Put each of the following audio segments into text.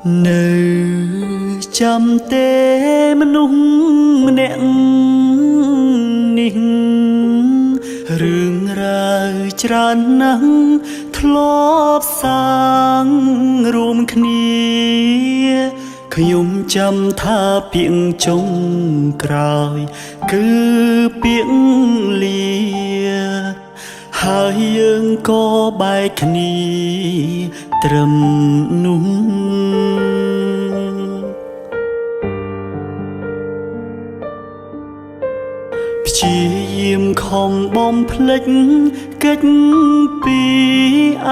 នៅចាំទេមនុស្សម្នាក់នេះរឿងរ៉ាវច្រើនណាស់ធ្លាប់សាងរួមគ្នាខ្ញុំចាំថាពាក្យចុងក្រោយគឺពាក្យលាហើយយើងក៏បែកគ្នាត្រឹមនោះព្យាយាមខំបំភ្លេចកិច្ចពីអ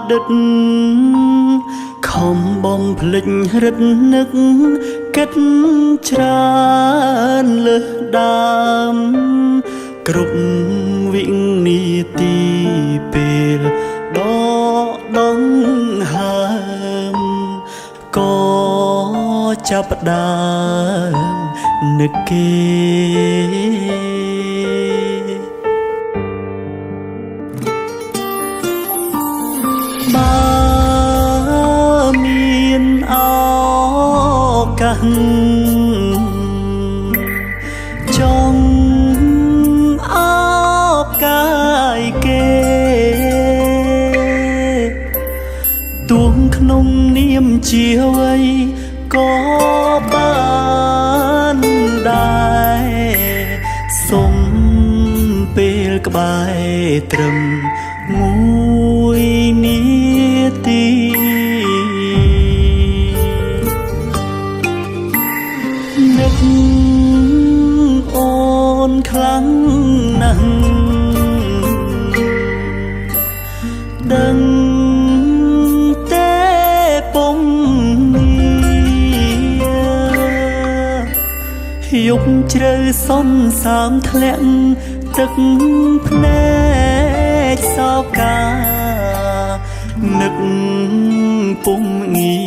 តីតខំបំភ្លេចរឹតនឹកកិច្ចច្រើនលើសដើមគ្រប់វិនាទីពេលដកដង្ហើមក៏ចាប់ផ្ដើមនឹកគេបើមានឱកាសចង់អបកាយគេទួងក្នុងនាមជាអ្វីក៏បានដែរសុំពេលក្បែរត្រឹមមួយនាទីនឹកអូនខ្លាំងណាស់ដឹងទេពុំនេះយប់ជ្រៅសន្សាមធ្លាក់ទឹកភ្នែកសោកានឹកពុំងា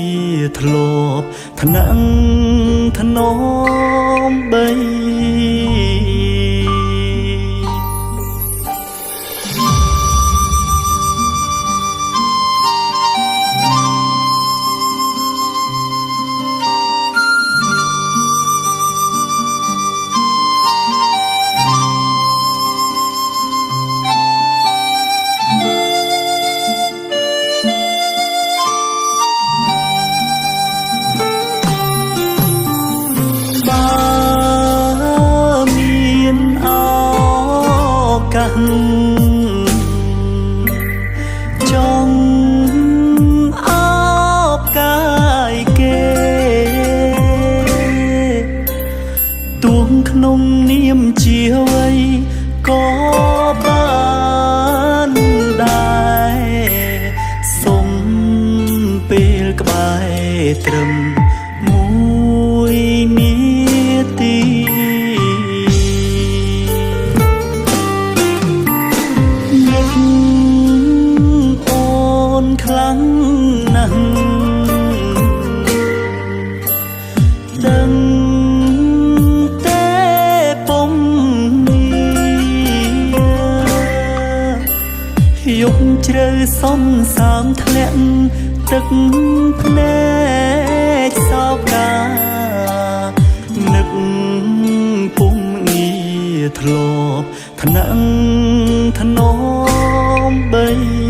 ធ្លាប់ថ្នាក់ថ្នមបីចង់អបកាយគេទួងក្នុងនាមជាអ្វីក៏បានដែរសុំពេលក្បែរត្រឹមមួយនាទីខ្លាំងណាស់ដឹងទេពុំនេះយប់ជ្រៅសន្សាមធ្លាក់ទឹកភ្នែកសោកានឹកពុំងាធ្លាប់ថ្នាក់ថ្នមបី